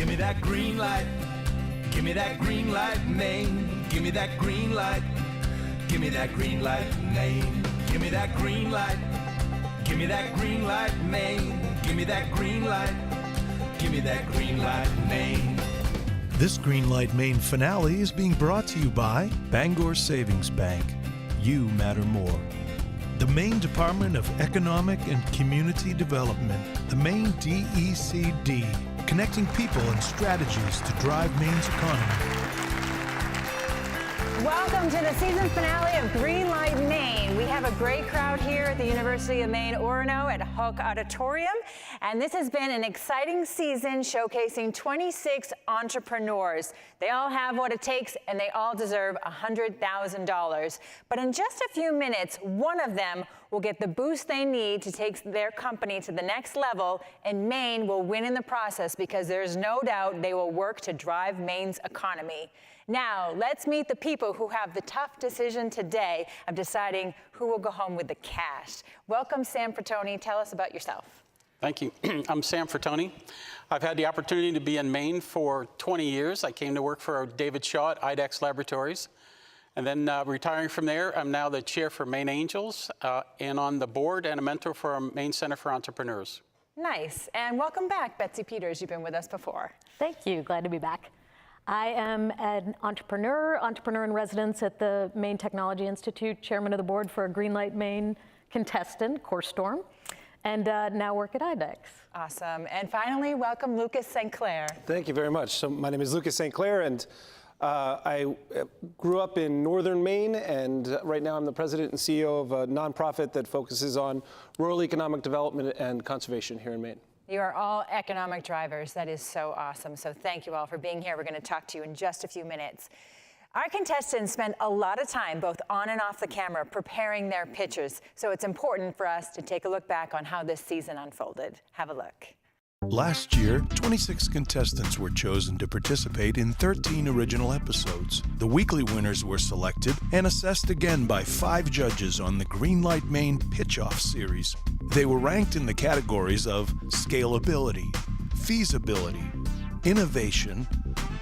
me that green light. Give me that Greenlight Maine. Give me that green light. Give me that Greenlight Maine. Give me that green light. Give me that Greenlight Maine. Give me that green light. Give me that Greenlight Maine. This Greenlight Maine finale is being brought to you by Bangor Savings Bank. You matter more. The Maine Department of Economic and Community Development, the Maine DECD, connecting people and strategies to drive Maine's economy. Welcome to the season finale of Greenlight Maine. We have a great crowd here at the University of Maine, Orono at Hook Auditorium. And this has been an exciting season showcasing 26 entrepreneurs. They all have what it takes and they all deserve $100,000. But in just a few minutes, one of them will get the boost they need to take their company to the next level, and Maine will win in the process because there's no doubt they will work to drive Maine's economy. Now, let's meet the people who have the tough decision today of deciding who will go home with the cash. Welcome, Sam Frattoni. Tell us about yourself. Thank you. I'm Sam Frattoni. I've had the opportunity to be in Maine for 20 years. I came to work for David Shaw at IDEX Laboratories. And then retiring from there, I'm now the chair for Maine Angels and on the board and a mentor for our Maine Center for Entrepreneurs. Nice. And welcome back, Betsy Peters. You've been with us before. Thank you. Glad to be back. I am an entrepreneur in residence at the Maine Technology Institute, chairman of the board for a Greenlight Maine contestant, Core Storm, and now work at IDEX. Awesome. And finally, welcome Lucas St. Clair. Thank you very much. So my name is Lucas St. Clair, and I grew up in northern Maine, and right now I'm the president and CEO of a nonprofit that focuses on rural economic development and conservation here in Maine. You are all economic drivers. That is so awesome. So thank you all for being here. We're going to talk to you in just a few minutes. Our contestants spend a lot of time, both on and off the camera, preparing their pitches. So it's important for us to take a look back on how this season unfolded. Have a look. Last year, 26 contestants were chosen to participate in 13 original episodes. The weekly winners were selected and assessed again by 5 judges on the Greenlight Maine Pitch-Off series. They were ranked in the categories of scalability, feasibility, innovation,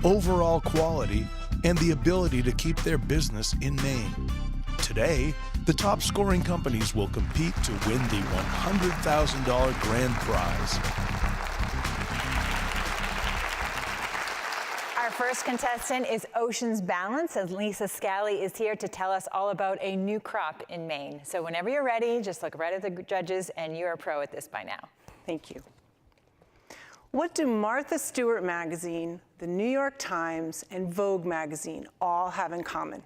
overall quality, and the ability to keep their business in Maine. Today, the top scoring companies will compete to win the $100,000 grand prize. Our first contestant is Ocean's Balance, as Lisa Scally is here to tell us all about a new crop in Maine. So whenever you're ready, just look right at the judges, and you're a pro at this by now. Thank you. What do Martha Stewart magazine, the New York Times, and Vogue magazine all have in common?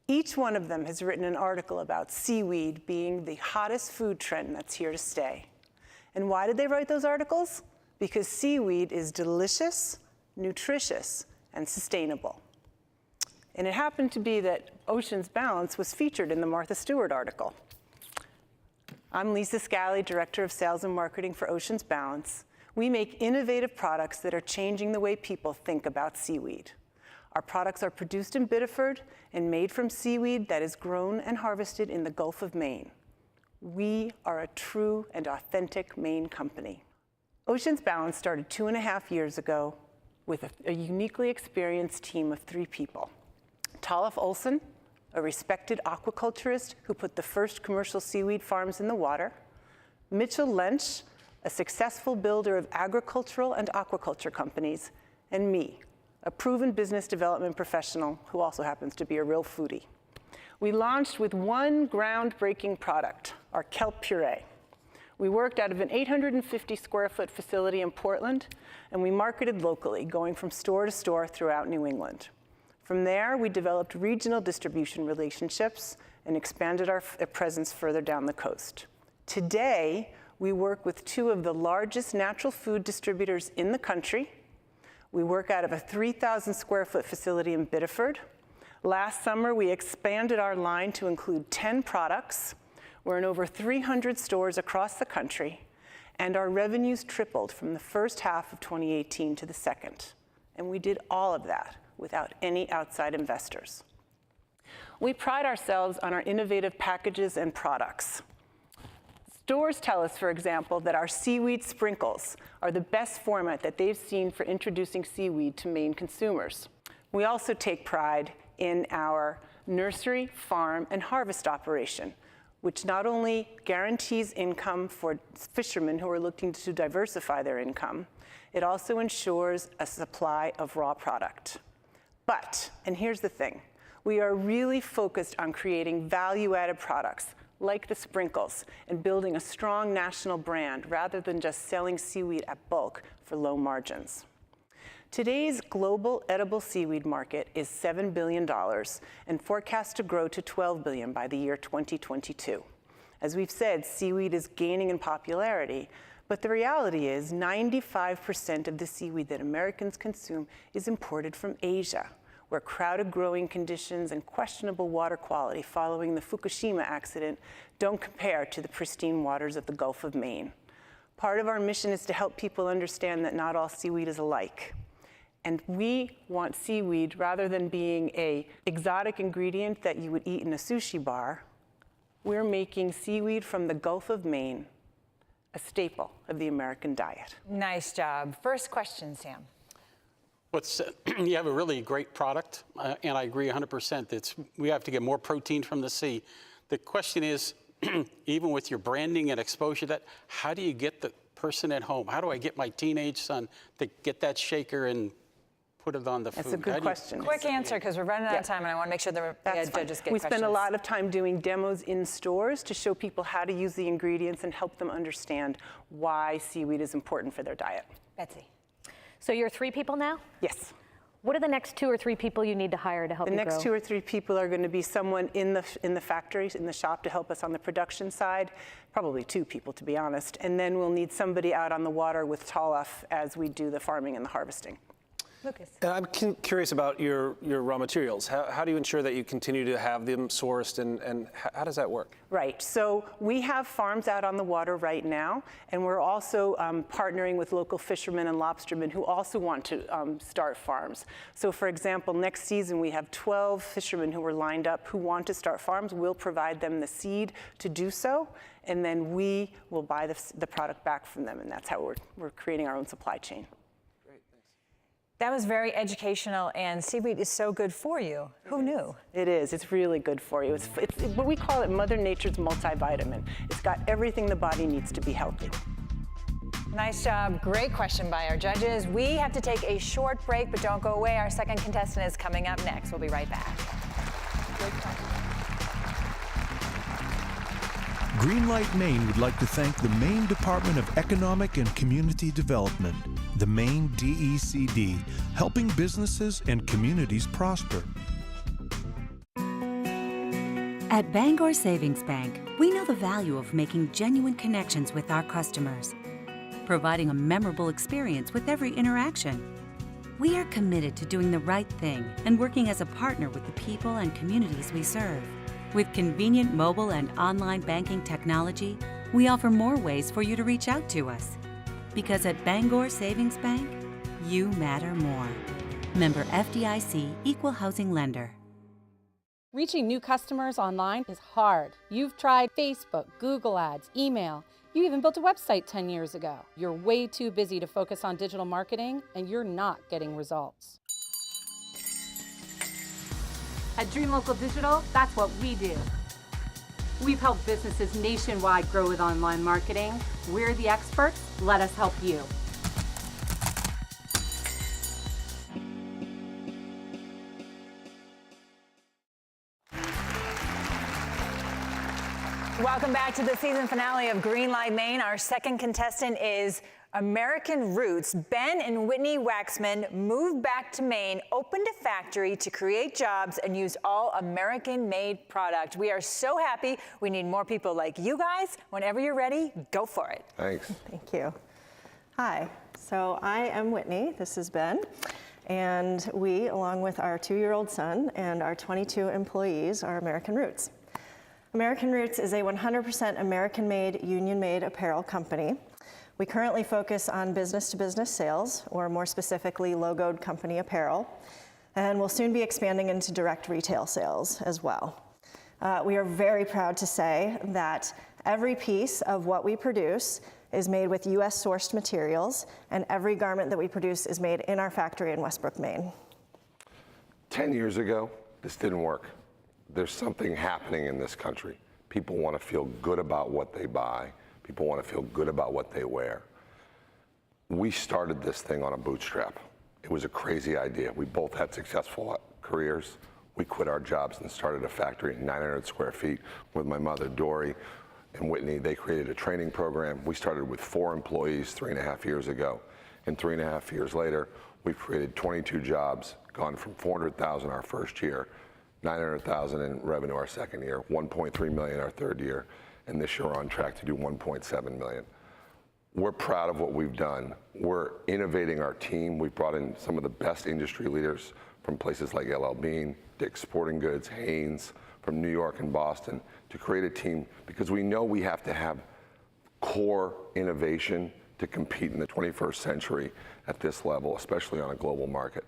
Each one of them has written an article about seaweed being the hottest food trend that's here to stay. And why did they write those articles? Because seaweed is delicious, nutritious, and sustainable. And it happened to be that Ocean's Balance was featured in the Martha Stewart article. I'm Lisa Scally, Director of Sales and Marketing for Ocean's Balance. We make innovative products that are changing the way people think about seaweed. Our products are produced in Biddeford and made from seaweed that is grown and harvested in the Gulf of Maine. We are a true and authentic Maine company. Ocean's Balance started 2.5 years ago with a uniquely experienced team of 3 people. Tolif Olson, a respected aquaculturist who put the first commercial seaweed farms in the water. Mitchell Lench, a successful builder of agricultural and aquaculture companies. And me, a proven business development professional who also happens to be a real foodie. We launched with one groundbreaking product, our kelp puree. We worked out of an 850 square foot facility in Portland, and we marketed locally, going from store to store throughout New England. From there, we developed regional distribution relationships and expanded our presence further down the coast. Today, we work with 2 of the largest natural food distributors in the country. We work out of a 3,000 square foot facility in Biddeford. Last summer, we expanded our line to include 10 products. We're in over 300 stores across the country, and our revenues tripled from the first half of 2018 to the second. And we did all of that without any outside investors. We pride ourselves on our innovative packages and products. Stores tell us, for example, that our seaweed sprinkles are the best format that they've seen for introducing seaweed to Maine consumers. We also take pride in our nursery, farm, and harvest operation, which not only guarantees income for fishermen who are looking to diversify their income, it also ensures a supply of raw product. But, and here's the thing, we are really focused on creating value-added products like the sprinkles and building a strong national brand rather than just selling seaweed at bulk for low margins. Today's global edible seaweed market is $7 billion and forecast to grow to $12 billion by the year 2022. As we've said, seaweed is gaining in popularity, but the reality is 95% of the seaweed that Americans consume is imported from Asia, where crowded growing conditions and questionable water quality following the Fukushima accident don't compare to the pristine waters of the Gulf of Maine. Part of our mission is to help people understand that not all seaweed is alike. And we want seaweed, rather than being an exotic ingredient that you would eat in a sushi bar, we're making seaweed from the Gulf of Maine a staple of the American diet. Nice job. First question, Sam. You have a really great product, and I agree 100% that we have to get more protein from the sea. The question is, even with your branding and exposure, how do you get the person at home? How do I get my teenage son to get that shaker and put it on the food? That's a good question. Quick answer, because we're running out of time, and I want to make sure the judges get We questions. spend a lot of time doing demos in stores to show people how to use the ingredients and help them understand why seaweed is important for their diet. Betsy. So you're 3 people now? Yes. What are the next 2 or 3 people you need to hire to help you grow? The next 2 or 3 people are going to be someone in the factories, in the shop, to help us on the production side. Probably 2 people, to be honest. And then we'll need somebody out on the water with Tall-Off as we do the farming and the harvesting. Lucas. And I'm curious about your raw materials. How do you ensure that you continue to have them sourced, and how does that work? Right, so we have farms out on the water right now, and we're also partnering with local fishermen and lobstermen who also want to start farms. So for example, next season we have 12 fishermen who are lined up who want to start farms. We'll provide them the seed to do so, and then we will buy the product back from them, and that's how we're creating our own supply chain. That was very educational, and seaweed is so good for you. Who knew? It is. It's really good for you. It's what we call it Mother Nature's multivitamin. It's got everything the body needs to be healthy. Nice job. Great question by our judges. We have to take a short break, but don't go away. Our second contestant is coming up next. We'll be right back. Greenlight Maine would like to thank the Maine Department of Economic and Community Development, the Maine DECD, helping businesses and communities prosper. At Bangor Savings Bank, we know the value of making genuine connections with our customers, providing a memorable experience with every interaction. We are committed to doing the right thing and working as a partner with the people and communities we serve. With convenient mobile and online banking technology, we offer more ways for you to reach out to us. Because at Bangor Savings Bank, you matter more. Member FDIC, Equal Housing Lender. Reaching new customers online is hard. You've tried Facebook, Google Ads, email. You even built a website 10 years ago. You're way too busy to focus on digital marketing, and you're not getting results. At Dream Local Digital, that's what we do. We've helped businesses nationwide grow with online marketing. We're the experts. Let us help you. Welcome back to the season finale of Greenlight Maine. Our second contestant is American Roots. Ben and Whitney Waxman moved back to Maine, opened a factory to create jobs, and use all American-made product. We are so happy. We need more people like you guys. Whenever you're ready, go for it. Thanks. Thank you. Hi, so I am Whitney, this is Ben, and we, along with our 2-year-old son and our 22 employees, are American Roots. American Roots is a 100% American-made, union-made apparel company. We currently focus on business-to-business sales, or more specifically, logoed company apparel, and we'll soon be expanding into direct retail sales as well. We are very proud to say that Every piece of what we produce is made with US sourced materials, and every garment that we produce is made in our factory in Westbrook, Maine. 10 years ago, this didn't work. There's something happening in this country. People want to feel good about what they buy. People want to feel good about what they wear. We started this thing on a bootstrap. It was a crazy idea. We both had successful careers. We quit our jobs and started a factory at 900 square feet with my mother, Dory, and Whitney. They created a training program. We started with 4 employees 3.5 years ago. And 3.5 years later, we've created 22 jobs, gone from 400,000 our first year, 900,000 in revenue our second year, 1.3 million our third year, and this year we're on track to do 1.7 million. We're proud of what we've done. We're innovating our team. We've brought in some of the best industry leaders from places like LL Bean, Dick's Sporting Goods, Hanes, from New York and Boston, to create a team because we know we have to have core innovation to compete in the 21st century at this level, especially on a global market.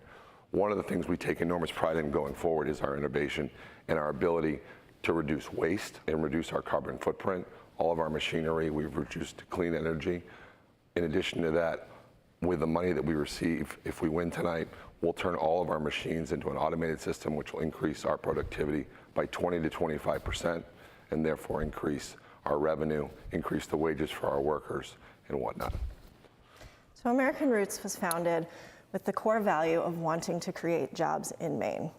One of the things we take enormous pride in going forward is our innovation and our ability to reduce waste and reduce our carbon footprint. All of our machinery, we've reduced to clean energy. In addition to that, with the money that we receive, if we win tonight, we'll turn all of our machines into an automated system which will increase our productivity by 20 to 25% and therefore increase our revenue, increase the wages for our workers and whatnot. So American Roots was founded with the core value of wanting to create jobs in Maine.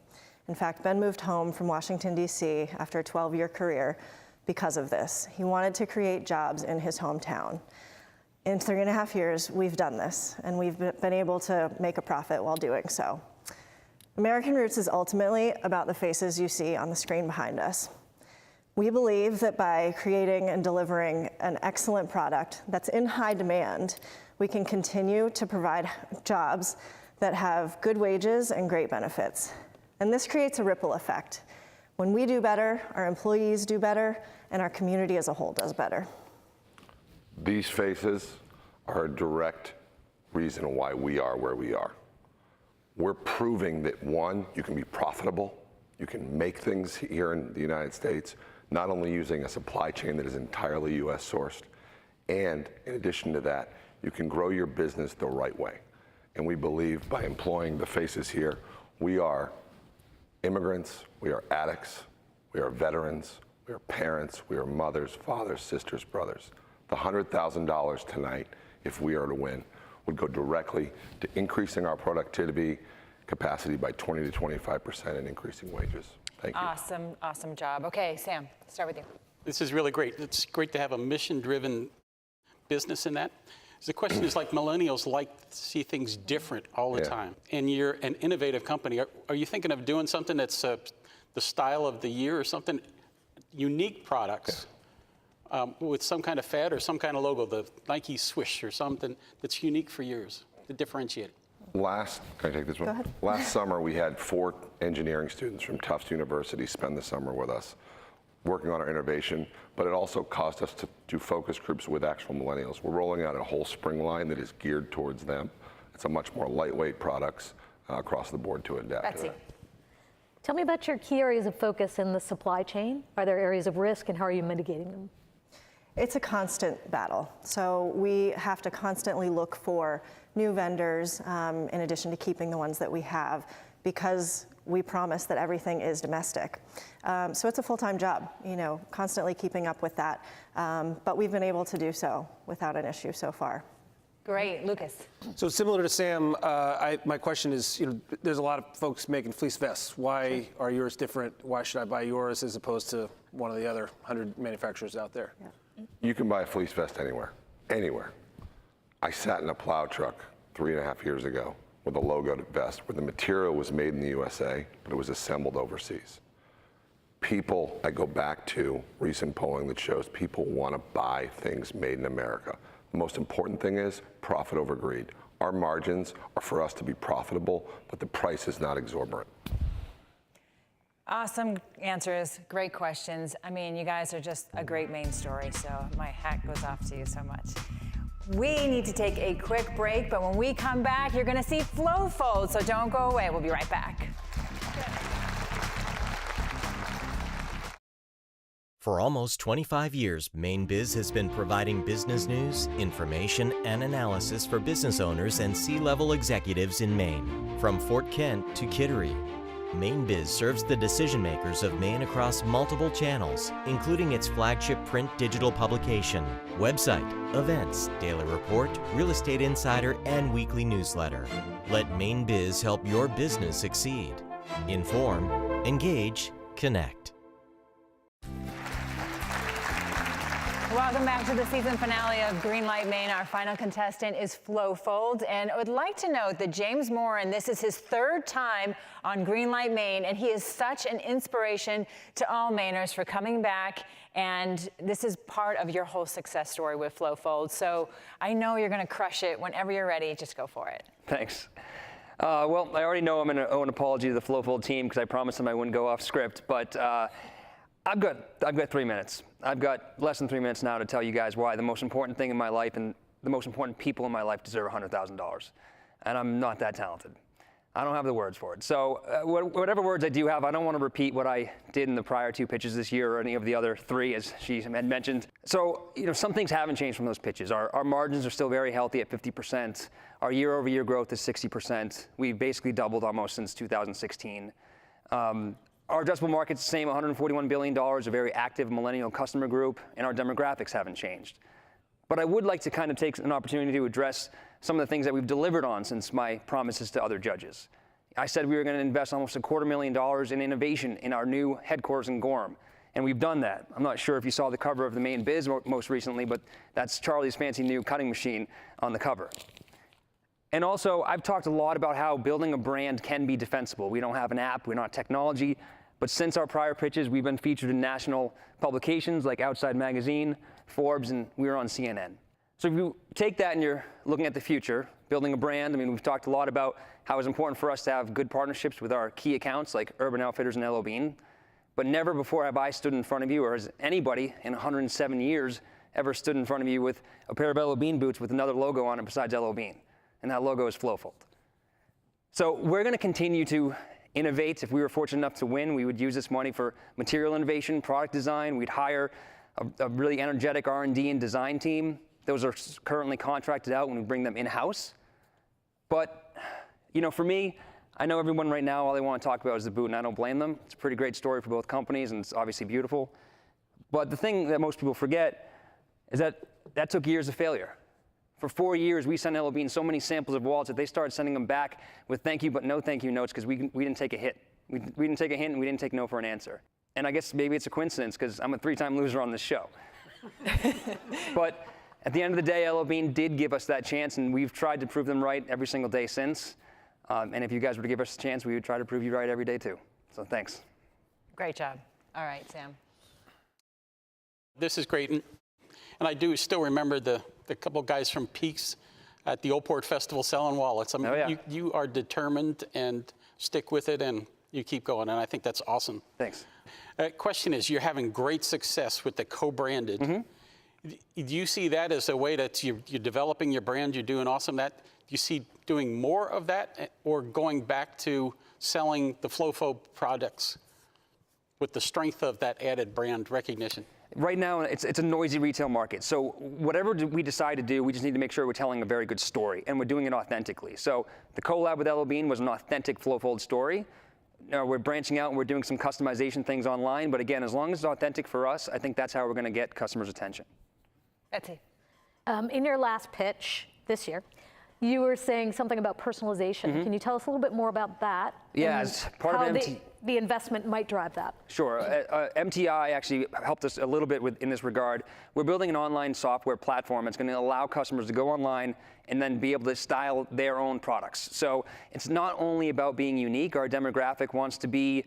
In fact, Ben moved home from Washington, D.C. after a 12-year career because of this. He wanted to create jobs in his hometown. In 3.5 years, we've done this, and we've been able to make a profit while doing so. American Roots is ultimately about the faces you see on the screen behind us. We believe that by creating and delivering an excellent product that's in high demand, we can continue to provide jobs that have good wages and great benefits. And this creates a ripple effect. When we do better, our employees do better, and our community as a whole does better. These faces are a direct reason why we are where we are. We're proving that, one, you can be profitable, you can make things here in the United States, not only using a supply chain that is entirely US sourced, and in addition to that, you can grow your business the right way. And we believe by employing the faces here, we are immigrants, we are addicts, we are veterans, we are parents, we are mothers, fathers, sisters, brothers. The $100,000 tonight, if we are to win, would go directly to increasing our productivity capacity by 20 to 25% and increasing wages. Thank you. Awesome, awesome job. Okay, Sam, start with you. This is really great. It's great to have a mission-driven business in that. So the question is, like, millennials like to see things different all the time. And you're an innovative company. Are you thinking of doing something that's the style of the year or something, unique products with some kind of fad or some kind of logo, the Nike swish or something that's unique for yours to differentiate it? Can I take this one? Go ahead. Last summer, we had 4 engineering students from Tufts University spend the summer with us, working on our innovation, but it also caused us to do focus groups with actual millennials. We're rolling out a whole spring line that is geared towards them. It's a much more lightweight products across the board to adapt Betsy. to that. Tell me about your key areas of focus in the supply chain. Are there areas of risk, and how are you mitigating them? It's a constant battle. So we have to constantly look for new vendors in addition to keeping the ones that we have, because we promise that everything is domestic. So it's a full-time job, constantly keeping up with that. But we've been able to do so without an issue so far. Great, Lucas. So similar to Sam, my question is, there's a lot of folks making fleece vests. Why are yours different? Why should I buy yours as opposed to one of the other 100 manufacturers out there? Yeah. You can buy a fleece vest anywhere, anywhere. I sat in a plow truck 3.5 years ago with a logoed vest where the material was made in the USA, but it was assembled overseas. People, I go back to recent polling that shows people want to buy things made in America. The most important thing is profit over greed. Our margins are for us to be profitable, but the price is not exorbitant. Awesome answers, great questions. I mean, you guys are just a great Maine story, so my hat goes off to you so much. We need to take a quick break, but when we come back, you're gonna see Flo-Fold, so don't go away. We'll be right back. For almost 25 years, Maine Biz has been providing business news, information, and analysis for business owners and C-level executives in Maine. From Fort Kent to Kittery, Maine Biz serves the decision makers of Maine across multiple channels, including its flagship print digital publication, website, events, daily report, real estate insider, and weekly newsletter. Let Maine Biz help your business succeed. Inform, engage, connect. Welcome back to the season finale of Greenlight Maine. Our final contestant is Flo-Fold, and I would like to note that James Moran, this is his third time on Greenlight Maine, and he is such an inspiration to all Mainers for coming back, and this is part of your whole success story with Flo-Fold. So I know you're going to crush it. Whenever you're ready, just go for it. Thanks. Well, I already know I'm going to owe an apology to the Flo-Fold team because I promised them I wouldn't go off script, but I've got 3 minutes. I've got less than 3 minutes now to tell you guys why the most important thing in my life and the most important people in my life deserve $100,000. And I'm not that talented. I don't have the words for it. So whatever words I do have, I don't want to repeat what I did in the prior 2 pitches this year or any of the other 3, as she had mentioned. So, some things haven't changed from those pitches. Our margins are still very healthy at 50%. Our year-over-year growth is 60%. We've basically doubled almost since 2016. Our addressable market's the same, $141 billion, a very active millennial customer group, and our demographics haven't changed. But I would like to kind of take an opportunity to address some of the things that we've delivered on since my promises to other judges. I said we were going to invest almost $250,000 in innovation in our new headquarters in Gorham, and we've done that. I'm not sure if you saw the cover of the Maine Biz most recently, but that's Charlie's fancy new cutting machine on the cover. And also, I've talked a lot about how building a brand can be defensible. We don't have an app, we're not technology, but since our prior pitches, we've been featured in national publications like Outside Magazine, Forbes, and we were on CNN. So if you take that and you're looking at the future, building a brand, we've talked a lot about how it's important for us to have good partnerships with our key accounts like Urban Outfitters and L.O. Bean, but never before have I stood in front of you, or has anybody in 107 years ever stood in front of you with a pair of L.O. Bean boots with another logo on it besides L.O. Bean, and that logo is Flo-Fold. So we're going to continue to innovate. If we were fortunate enough to win, we would use this money for material innovation, product design. We'd hire a really energetic R&D and design team. Those are currently contracted out when we bring them in-house. But, for me, I know everyone right now, all they want to talk about is the boot, and I don't blame them. It's a pretty great story for both companies, and it's obviously beautiful. But the thing that most people forget is that that took years of failure. For 4 years, we sent L.O. Bean so many samples of wallets that they started sending them back with thank you but no thank you notes because we didn't take a hit. We didn't take a hint and we didn't take no for an answer. And I guess maybe it's a coincidence because I'm a 3-time loser on this show. But at the end of the day, L.O. Bean did give us that chance, and we've tried to prove them right every single day since. And if you guys were to give us a chance, we would try to prove you right every day too. So thanks. Great job. All right, Sam. This is great. And I do still remember the couple guys from Peaks at the Old Port Festival selling wallets. You are determined and stick with it and you keep going, and I think that's awesome. Thanks. Question is, you're having great success with the co-branded. Mm-hmm. Do you see that as a way that you're developing your brand, you're doing awesome? Do you see doing more of that or going back to selling the Flo-Fold products with the strength of that added brand recognition? Right now, it's a noisy retail market. So whatever we decide to do, we just need to make sure we're telling a very good story, and we're doing it authentically. So the collab with L.O. Bean was an authentic Flo-Fold story. We're branching out and we're doing some customization things online. But again, as long as it's authentic for us, I think that's how we're going to get customers' attention. Betsy. In your last pitch this year, you were saying something about personalization. Mm-hmm. Can you tell us a little bit more about that? Yeah, as part of the investment might drive that. Sure. MTI actually helped us a little bit in this regard. We're building an online software platform that's going to allow customers to go online and then be able to style their own products. So it's not only about being unique. Our demographic wants to be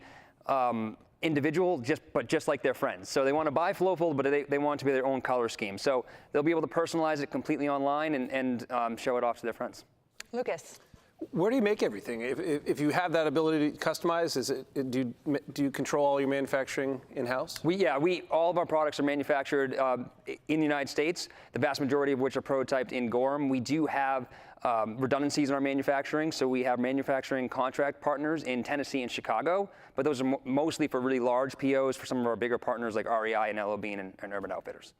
individual, just like their friends. So they want to buy Flo-Fold, but they want it to be their own color scheme. So they'll be able to personalize it completely online and show it off to their friends. Lucas. Where do you make everything? If you have that ability to customize, do you control all your manufacturing in-house? All of our products are manufactured in the United States, the vast majority of which are prototyped in Gorham. We do have redundancies in our manufacturing, so we have manufacturing contract partners in Tennessee and Chicago, but those are mostly for really large POs for some of our bigger partners like REI and LL Bean and Urban Outfitters.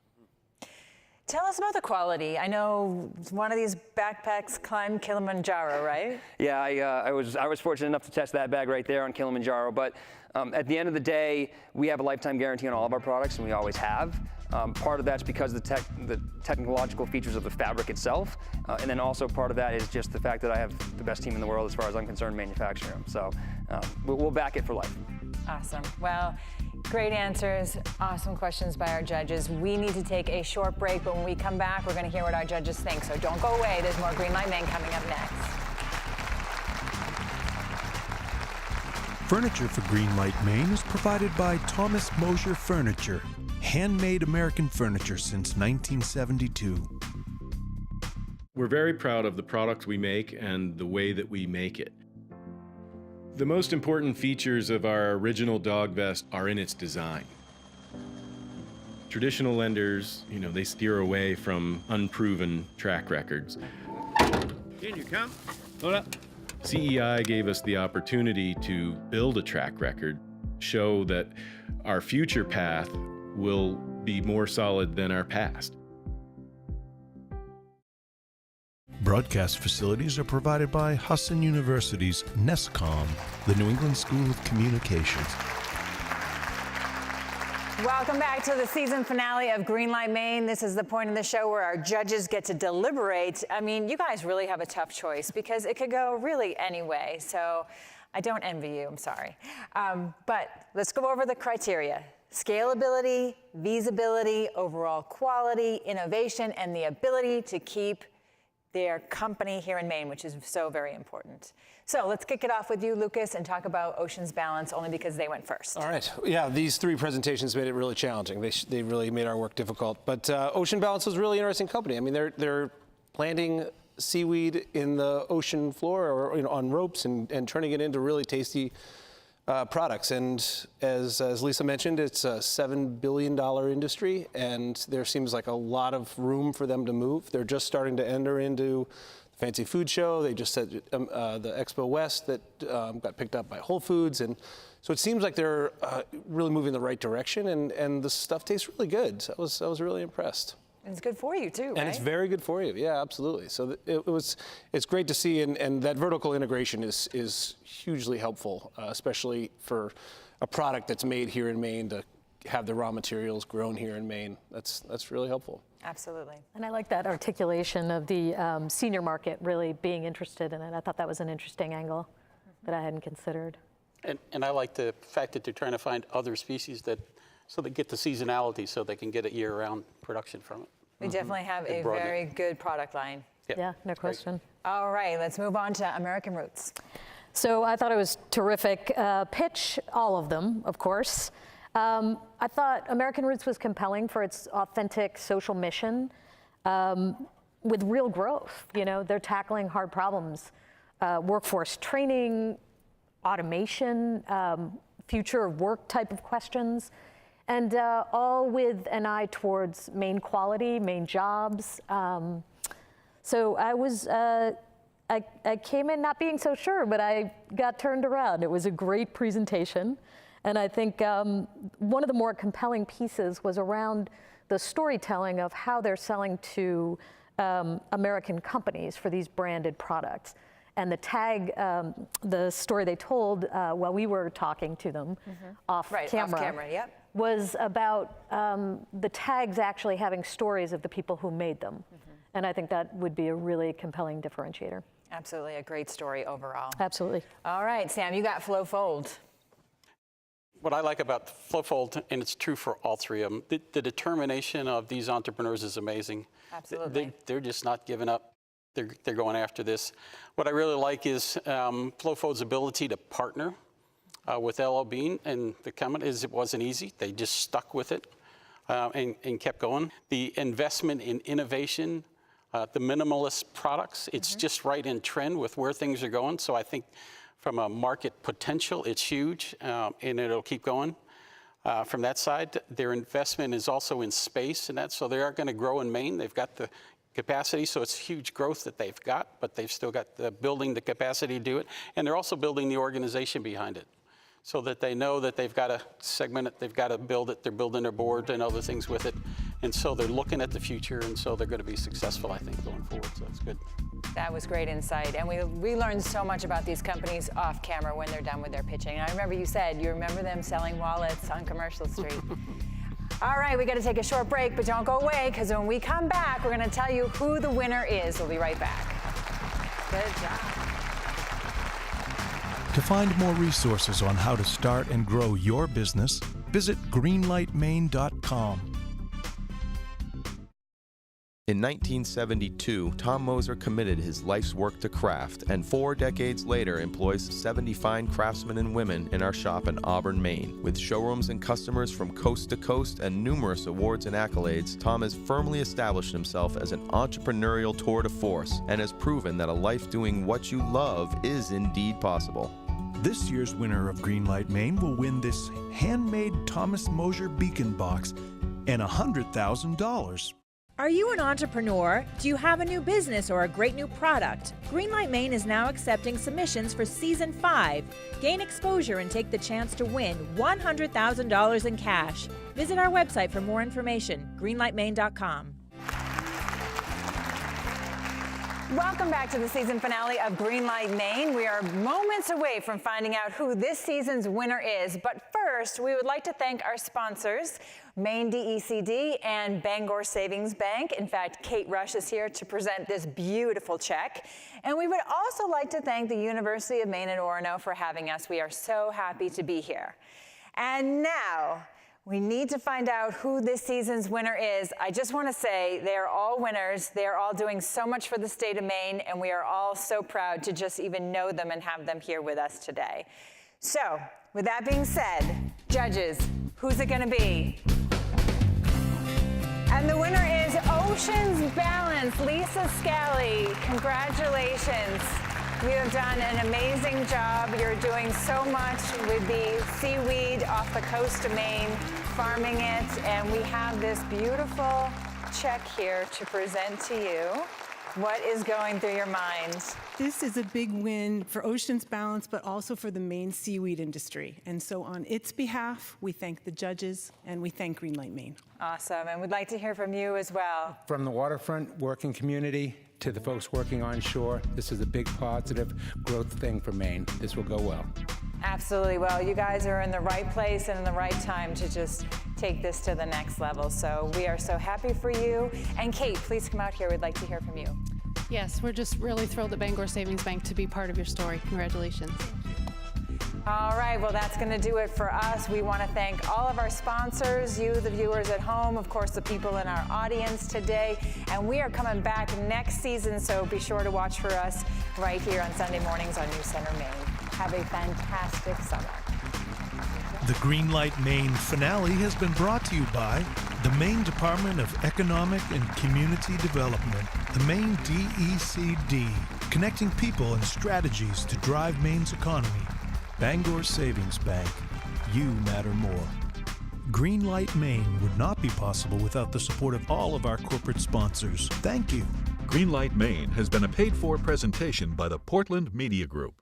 Tell us about the quality. I know one of these backpacks climbed Kilimanjaro, right? Yeah, I was fortunate enough to test that bag right there on Kilimanjaro. But at the end of the day, we have a lifetime guarantee on all of our products, and we always have. Part of that's because of the technological features of the fabric itself, and then also part of that is just the fact that I have the best team in the world as far as I'm concerned manufacturing them. So we'll back it for life. Awesome. Well, great answers, awesome questions by our judges. We need to take a short break, but when we come back, we're going to hear what our judges think. So don't go away. There's more Greenlight Maine coming up next. Furniture for Greenlight Maine is provided by Thomas Mosher Furniture, handmade American furniture since 1972. We're very proud of the product we make and the way that we make it. The most important features of our original dog vest are in its design. Traditional lenders, they steer away from unproven track records. In you come. Hold up. CEI gave us the opportunity to build a track record, show that our future path will be more solid than our past. Broadcast facilities are provided by Husson University's NESCOM, the New England School of Communications. Welcome back to the season finale of Greenlight Maine. This is the point in the show where our judges get to deliberate. I mean, you guys really have a tough choice because it could go really any way. So I don't envy you, I'm sorry. But let's go over the criteria. Scalability, feasibility, overall quality, innovation, and the ability to keep their company here in Maine, which is so very important. So let's kick it off with you, Lucas, and talk about Ocean's Balance, only because they went first. All right. Yeah, these three presentations made it really challenging. They really made our work difficult. But Ocean Balance was a really interesting company. I mean, they're planting seaweed in the ocean floor or on ropes and turning it into really tasty products. And as Lisa mentioned, it's a $7 billion industry, and there seems like a lot of room for them to move. They're just starting to enter into the Fancy Food Show. They just said the Expo West that got picked up by Whole Foods. And so it seems like they're really moving in the right direction, and the stuff tastes really good. So I was really impressed. And it's good for you too, right? And it's very good for you, yeah, absolutely. So it's great to see, and that vertical integration is hugely helpful, especially for a product that's made here in Maine to have the raw materials grown here in Maine. That's really helpful. Absolutely. And I like that articulation of the senior market really being interested in it. I thought that was an interesting angle that I hadn't considered. And I like the fact that they're trying to find other species so they get the seasonality so they can get a year-round production from it. We definitely have a very good product line. Yeah, no question. All right, let's move on to American Roots. So I thought it was terrific. Pitch, all of them, of course. I thought American Roots was compelling for its authentic social mission with real growth. They're tackling hard problems, workforce training, automation, future of work type of questions. And all with an eye towards Maine quality, Maine jobs. So I came in not being so sure, but I got turned around. It was a great presentation. And I think one of the more compelling pieces was around the storytelling of how they're selling to American companies for these branded products. And the tag, the story they told while we were talking to them off camera, yep. Was about the tags actually having stories of the people who made them. And I think that would be a really compelling differentiator. Absolutely, a great story overall. Absolutely. All right, Sam, you got Flo-Fold. What I like about Flo-Fold, and it's true for all three of them, the determination of these entrepreneurs is amazing. Absolutely. They're just not giving up. They're going after this. What I really like is Flo-Fold's ability to partner with LL Bean, and the comment is it wasn't easy. They just stuck with it and kept going. The investment in innovation the minimalist products. It's just right in trend with where things are going. So I think from a market potential, it's huge, and it'll keep going. From that side, their investment is also in space and that, so they are going to grow in Maine. They've got the capacity, so it's huge growth that they've got, but they've still got the building the capacity to do it, and they're also building the organization behind it, so that they know that they've got to segment it, they've got to build it, they're building their board and other things with it, and so they're looking at the future, and so they're going to be successful, I think, going forward, so that's good. That was great insight, and we learned so much about these companies off camera when they're done with their pitching. And I remember you said you remember them selling wallets on Commercial Street. All right, we got to take a short break, but don't go away, because when we come back, we're going to tell you who the winner is. We'll be right back. Good job. To find more resources on how to start and grow your business, visit greenlightmaine.com. In 1972, Tom Moser committed his life's work to craft, and 4 decades later employs 70 fine craftsmen and women in our shop in Auburn, Maine. With showrooms and customers from coast to coast and numerous awards and accolades, Tom has firmly established himself as an entrepreneurial tour de force and has proven that a life doing what you love is indeed possible. This year's winner of Greenlight Maine will win this handmade Thomas Moser beacon box and $100,000. Are you an entrepreneur? Do you have a new business or a great new product? Greenlight Maine is now accepting submissions for Season 5. Gain exposure and take the chance to win $100,000 in cash. Visit our website for more information, greenlightmaine.com. Welcome back to the season finale of Greenlight Maine. We are moments away from finding out who this season's winner is. But first, we would like to thank our sponsors, Maine DECD and Bangor Savings Bank. In fact, Kate Rush is here to present this beautiful check. And we would also like to thank the University of Maine at Orono for having us. We are so happy to be here. And now, we need to find out who this season's winner is. I just want to say they are all winners. They are all doing so much for the state of Maine, and we are all so proud to just even know them and have them here with us today. So, with that being said, judges, who's it going to be? And the winner is Ocean's Balance, Lisa Scally. Congratulations. You have done an amazing job. You're doing so much with the seaweed off the coast of Maine, farming it, and we have this beautiful check here to present to you. What is going through your mind? This is a big win for Ocean's Balance, but also for the Maine seaweed industry. And so on its behalf, we thank the judges and we thank Greenlight Maine. Awesome, and we'd like to hear from you as well. From the waterfront working community to the folks working on shore, this is a big positive growth thing for Maine. This will go well. Absolutely. Well, you guys are in the right place and in the right time to just take this to the next level. So we are so happy for you. And Kate, please come out here. We'd like to hear from you. Yes, we're just really thrilled at Bangor Savings Bank to be part of your story. Congratulations. All right, well, that's going to do it for us. We want to thank all of our sponsors, you, the viewers at home, of course, the people in our audience today. And we are coming back next season, so be sure to watch for us right here on Sunday mornings on News Center Maine. Have a fantastic summer. The Greenlight Maine finale has been brought to you by the Maine Department of Economic and Community Development, the Maine DECD, connecting people and strategies to drive Maine's economy. Bangor Savings Bank, you matter more. Greenlight Maine would not be possible without the support of all of our corporate sponsors. Thank you. Greenlight Maine has been a paid-for presentation by the Portland Media Group.